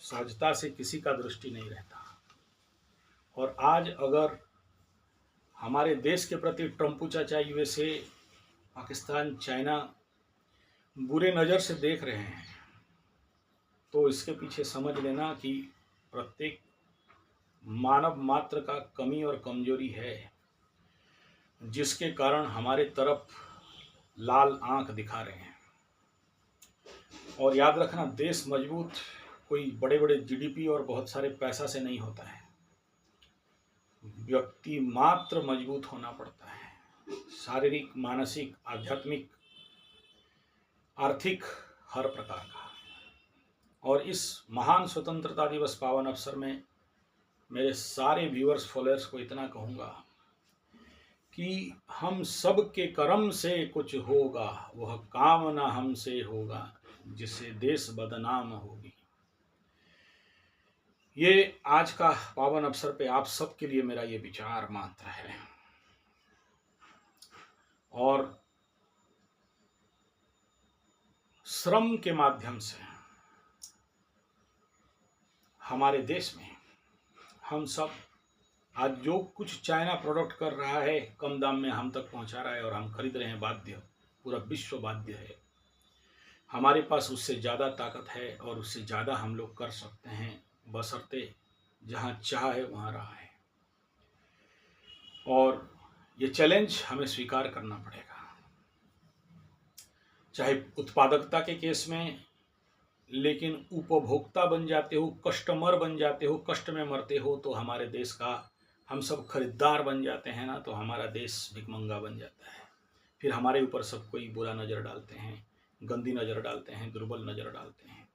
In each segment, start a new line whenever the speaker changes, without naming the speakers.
सहजता से किसी का दृष्टि नहीं रहता। और आज अगर हमारे देश के प्रति ट्रंप चाचा यूएसए, पाकिस्तान, चाइना बुरे नज़र से देख रहे हैं तो इसके पीछे समझ लेना कि प्रत्येक मानव मात्र का कमी और कमजोरी है, जिसके कारण हमारे तरफ लाल आंख दिखा रहे हैं। और याद रखना, देश मजबूत कोई बड़े बड़े जीडीपी और बहुत सारे पैसा से नहीं होता है, व्यक्ति मात्र मजबूत होना पड़ता है, शारीरिक, मानसिक, आध्यात्मिक, आर्थिक, हर प्रकार का। और इस महान स्वतंत्रता दिवस पावन अवसर में मेरे सारे व्यूअर्स, फॉलोअर्स को इतना कहूँगा कि हम सब के कर्म से कुछ होगा, वह काम ना हमसे होगा, जिससे देश बदनाम होगी। ये आज का पावन अवसर पे आप सब के लिए मेरा ये विचार मात्र है। और श्रम के माध्यम से हमारे देश में हम सब आज जो कुछ चाइना प्रोडक्ट कर रहा है, कम दाम में हम तक पहुंचा रहा है और हम खरीद रहे हैं बाध्य, पूरा विश्व बाध्य है। हमारे पास उससे ज़्यादा ताकत है और उससे ज़्यादा हम लोग कर सकते हैं, बशर्ते जहाँ चाह है वहाँ रहा है। और ये चैलेंज हमें स्वीकार करना पड़ेगा, चाहे उत्पादकता के केस में, लेकिन उपभोक्ता बन जाते हो, कस्टमर बन जाते हो, कष्ट में मरते हो तो हमारे देश का हम सब खरीदार बन जाते हैं ना, तो हमारा देश भिखमंगा बन जाता है। फिर हमारे ऊपर सब कोई बुरा नज़र डालते हैं, गंदी नज़र डालते हैं, दुर्बल नज़र डालते हैं।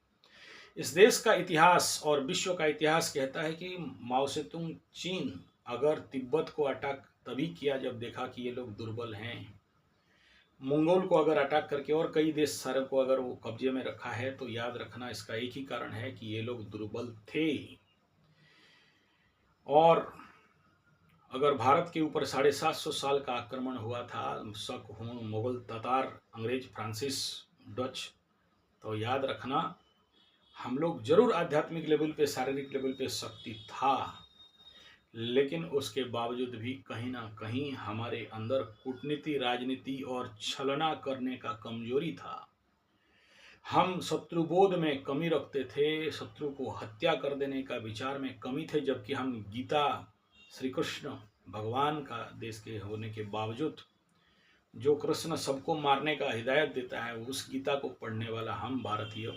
इस देश का इतिहास और विश्व का इतिहास कहता है कि माओ से तुंग चीन अगर तिब्बत को अटैक तभी किया जब देखा कि ये लोग दुर्बल हैं। मंगोल को अगर अटैक करके और कई देश सारे को अगर वो कब्जे में रखा है तो याद रखना इसका एक ही कारण है कि ये लोग दुर्बल थे। और अगर भारत के ऊपर 750 साल का आक्रमण हुआ था, शक, हूण, मुगल, तातार, अंग्रेज, फ्रांसिस, डच, तो याद रखना हम लोग जरूर आध्यात्मिक लेवल पे, शारीरिक लेवल पे शक्ति था, लेकिन उसके बावजूद भी कहीं ना कहीं हमारे अंदर कूटनीति, राजनीति और छलना करने का कमजोरी था। हम शत्रुबोध में कमी रखते थे, शत्रु को हत्या कर देने का विचार में कमी थे, जबकि हम गीता, श्री कृष्ण भगवान का देश के होने के बावजूद, जो कृष्ण सबको मारने का हिदायत देता है, उस गीता को पढ़ने वाला हम भारतीय,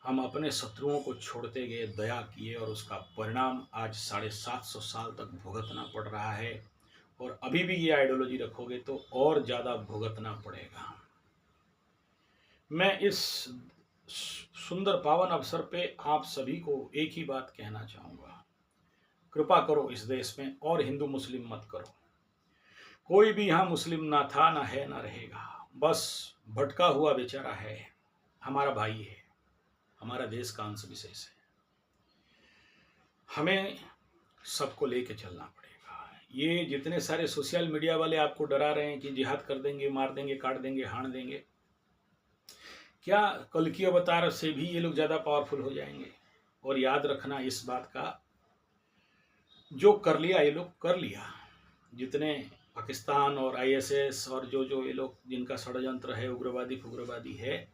हम अपने शत्रुओं को छोड़ते गए, दया किए, और उसका परिणाम आज 750 साल तक भुगतना पड़ रहा है। और अभी भी ये आइडियोलॉजी रखोगे तो और ज़्यादा भुगतना पड़ेगा। मैं इस सुंदर पावन अवसर पे आप सभी को एक ही बात कहना चाहूँगा, कृपा करो इस देश में और हिंदू मुस्लिम मत करो। कोई भी यहाँ मुस्लिम ना था, ना है, ना रहेगा, बस भटका हुआ बेचारा है, हमारा भाई है, हमारा देश का अंश विशेष है। हमें सबको लेके चलना पड़ेगा। ये जितने सारे सोशल मीडिया वाले आपको डरा रहे हैं कि जिहाद कर देंगे, मार देंगे, काट देंगे, हाण देंगे, क्या कल की अवतार से भी ये लोग ज़्यादा पावरफुल हो जाएंगे? और याद रखना इस बात का, जो कर लिया ये लोग कर लिया, जितने पाकिस्तान और आईएसएस और जो ये लोग जिनका षड्यंत्र है, उग्रवादी है,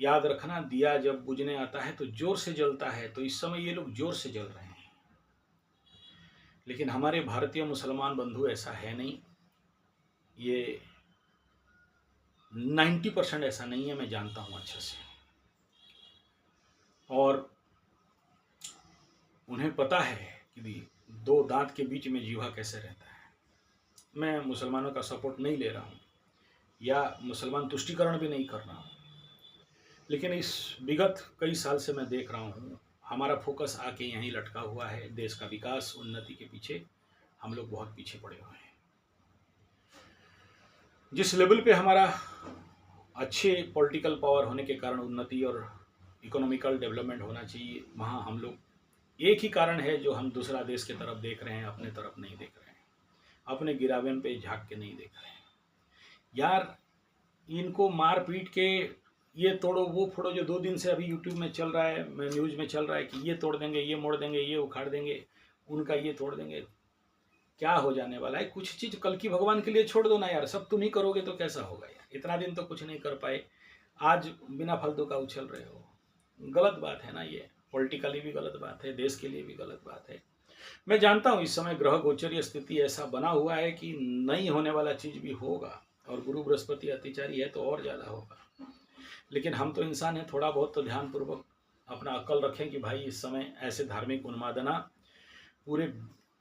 याद रखना दिया जब बुझने आता है तो जोर से जलता है। तो इस समय ये लोग जोर से जल रहे हैं, लेकिन हमारे भारतीय मुसलमान बंधु ऐसा है नहीं, ये 90% ऐसा नहीं है, मैं जानता हूँ अच्छे से। और उन्हें पता है कि दो दांत के बीच में जीवा कैसे रहता है। मैं मुसलमानों का सपोर्ट नहीं ले रहा हूँ या मुसलमान तुष्टिकरण भी नहीं कर रहा हूँ, लेकिन इस विगत कई साल से मैं देख रहा हूँ हमारा फोकस आके यहीं लटका हुआ है। देश का विकास, उन्नति के पीछे हम लोग बहुत पीछे पड़े हुए हैं। जिस लेवल पे हमारा अच्छे पॉलिटिकल पावर होने के कारण उन्नति और इकोनॉमिकल डेवलपमेंट होना चाहिए, वहाँ हम लोग, एक ही कारण है जो हम दूसरा देश की तरफ देख रहे हैं, अपने तरफ नहीं देख रहे हैं, अपने गिरावन पे झांक के नहीं देख रहे हैं। यार, इनको मार पीट के ये तोड़ो वो फोड़ो, जो 2 दिन से अभी यूट्यूब में चल रहा है, न्यूज़ में चल रहा है कि ये तोड़ देंगे, ये मोड़ देंगे, ये उखाड़ देंगे, उनका ये तोड़ देंगे। क्या हो जाने वाला है? कुछ चीज़ कल की भगवान के लिए छोड़ दो ना यार। सब तुम ही करोगे तो कैसा होगा यार? इतना दिन तो कुछ नहीं कर पाए, आज बिना फालतू का उछल रहे हो। गलत बात है ना ये, पॉलिटिकली भी गलत बात है, देश के लिए भी गलत बात है। मैं जानता हूँ इस समय ग्रह गोचरीय स्थिति ऐसा बना हुआ है कि नहीं होने वाला चीज़ भी होगा, और गुरु बृहस्पति अतिचारी है तो और ज़्यादा होगा। लेकिन हम तो इंसान हैं, थोड़ा बहुत तो ध्यानपूर्वक अपना अक्ल रखें कि भाई इस समय ऐसे धार्मिक उन्मादना पूरे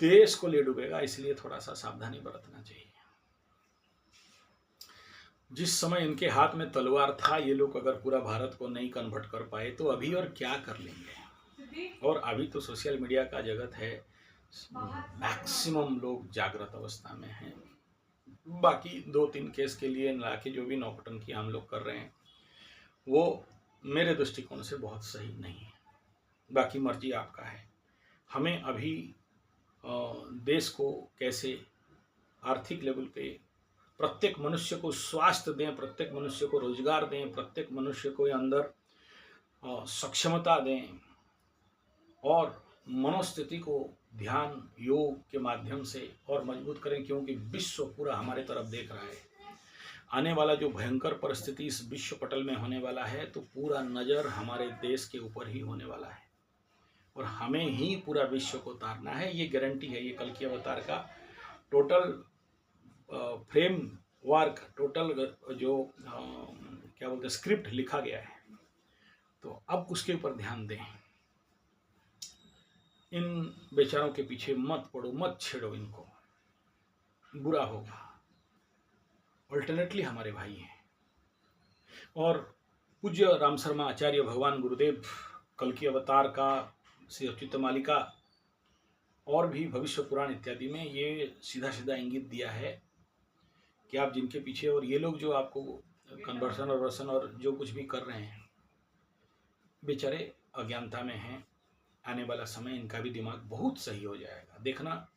देश को ले डूबेगा, इसलिए थोड़ा सा सावधानी बरतना चाहिए। जिस समय इनके हाथ में तलवार था, ये लोग अगर पूरा भारत को नहीं कन्वर्ट कर पाए तो अभी और क्या कर लेंगे। और अभी तो सोशल मीडिया का जगत है, मैक्सिमम लोग जागृत अवस्था में हैं। बाकी 2-3 केस के लिए लाके जो भी नौटंकी हम लोग कर रहे हैं वो मेरे दृष्टिकोण से बहुत सही नहीं है। बाकी मर्जी आपका है। हमें अभी देश को कैसे आर्थिक लेवल पे प्रत्येक मनुष्य को स्वास्थ्य दें, प्रत्येक मनुष्य को रोजगार दें, प्रत्येक मनुष्य को अंदर सक्षमता दें, और मनोस्थिति को ध्यान योग के माध्यम से और मजबूत करें, क्योंकि विश्व पूरा हमारे तरफ देख रहा है। आने वाला जो भयंकर परिस्थिति इस विश्व पटल में होने वाला है, तो पूरा नज़र हमारे देश के ऊपर ही होने वाला है, और हमें ही पूरा विश्व को तारना है। ये गारंटी है। ये कल की अवतार का टोटल फ्रेम वर्क, टोटल जो क्या बोलते हैं स्क्रिप्ट लिखा गया है। तो अब उसके ऊपर ध्यान दें। इन बेचारों के पीछे मत पड़ो, मत छेड़ो इनको, बुरा होगा। अल्टरनेटली हमारे भाई हैं। और पूज्य राम शर्मा आचार्य भगवान गुरुदेव कल की अवतार का श्री अच्युत मालिका और भी भविष्य पुराण इत्यादि में ये सीधा सीधा इंगित दिया है कि आप जिनके पीछे, और ये लोग जो आपको कन्वर्सन और वर्सन और जो कुछ भी कर रहे हैं, बेचारे अज्ञानता में हैं। आने वाला समय इनका भी दिमाग बहुत सही हो जाएगा। देखना,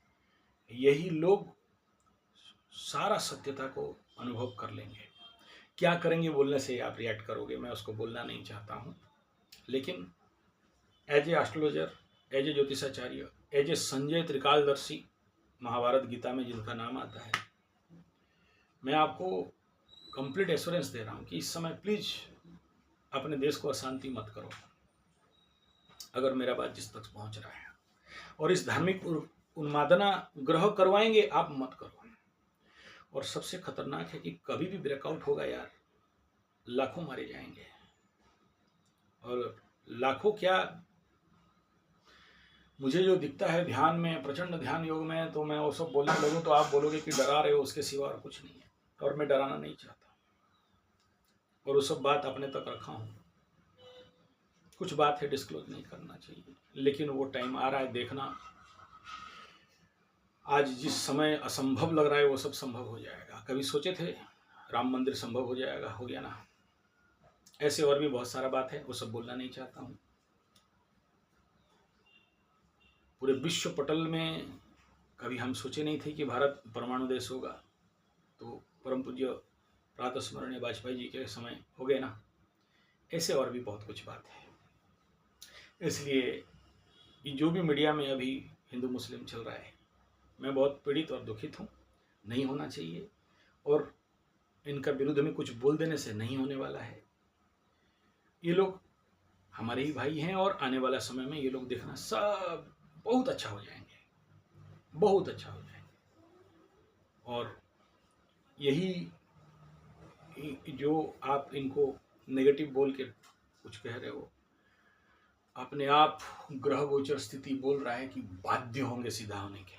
यही लोग सारा सत्यता को अनुभव कर लेंगे। क्या करेंगे बोलने से आप रिएक्ट करोगे, मैं उसको बोलना नहीं चाहता हूँ। लेकिन as a astrologer, as a ज्योतिषाचार्य, एज ए संजय त्रिकालदर्शी, महाभारत गीता में जिनका नाम आता है, मैं आपको कंप्लीट एश्योरेंस दे रहा हूँ कि इस समय प्लीज अपने देश को अशांति मत करो, अगर मेरा बात जिस तक पहुँच रहा है। और इस धार्मिक उन्मादना ग्रह करवाएंगे, आप मत करो। और सबसे खतरनाक है कि कभी भी ब्रेकआउट होगा यार, लाखों मारे जाएंगे। और लाखों क्या, मुझे जो दिखता है ध्यान में, प्रचंड ध्यान योग में, तो मैं वो सब बोलने लगूं तो आप बोलोगे कि डरा रहे हो, उसके सिवा और कुछ नहीं है। और मैं डराना नहीं चाहता, और वो सब बात अपने तक रखा हूँ। कुछ बात है डिस्क्लोज नहीं करना चाहिए, लेकिन वो टाइम आ रहा है। देखना, आज जिस समय असंभव लग रहा है वो सब संभव हो जाएगा। कभी सोचे थे राम मंदिर संभव हो जाएगा, हो गया ना। ऐसे और भी बहुत सारा बात है, वो सब बोलना नहीं चाहता हूँ। पूरे विश्व पटल में कभी हम सोचे नहीं थे कि भारत परमाणु देश होगा, तो परम पूज्य प्रातः स्मरणीय वाजपेयी जी के समय हो गए ना। ऐसे और भी बहुत कुछ बात है। इसलिए जो भी मीडिया में अभी हिंदू मुस्लिम चल रहा है, मैं बहुत पीड़ित और दुखित हूँ। नहीं होना चाहिए, और इनका विरुद्ध में कुछ बोल देने से नहीं होने वाला है। ये लोग हमारे ही भाई हैं, और आने वाला समय में ये लोग देखना सब बहुत अच्छा हो जाएंगे, बहुत अच्छा हो जाएंगे। और यही जो आप इनको नेगेटिव बोल के कुछ कह रहे हो, अपने आप ग्रह गोचर स्थिति बोल रहा है कि बाध्य होंगे सीधा होने के लिए।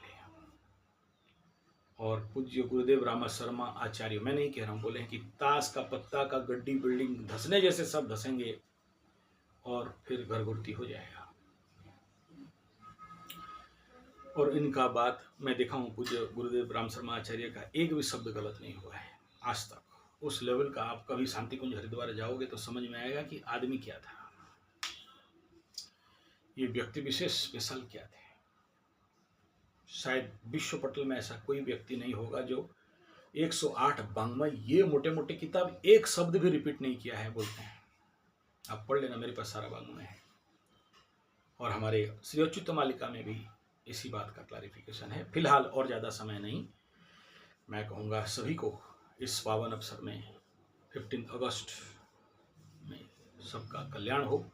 और पूज्य गुरुदेव राम शर्मा आचार्य, मैं नहीं कह रहा हूँ, बोले हैं कि ताश का पत्ता का गड्डी बिल्डिंग धसने जैसे सब धसेंगे, और फिर घरघुरती हो जाएगा। और इनका बात मैं देखा हूँ, पूज्य गुरुदेव राम शर्मा आचार्य का एक भी शब्द गलत नहीं हुआ है आज तक। उस लेवल का आप कभी शांति कुंज हरिद्वार जाओगे तो समझ में आएगा कि आदमी क्या था, ये व्यक्ति विशेष स्पेशल क्या थे। शायद विश्व पटल में ऐसा कोई व्यक्ति नहीं होगा जो 108 वाङ्मय, ये मोटे मोटे किताब, एक शब्द भी रिपीट नहीं किया है, बोलते हैं। आप पढ़ लेना, मेरे पास सारा वांग्मय है। और हमारे श्री अच्युत मालिका में भी इसी बात का क्लैरिफिकेशन है। फिलहाल और ज़्यादा समय नहीं, मैं कहूँगा सभी को इस पावन अवसर में 15 अगस्त में सबका कल्याण हो।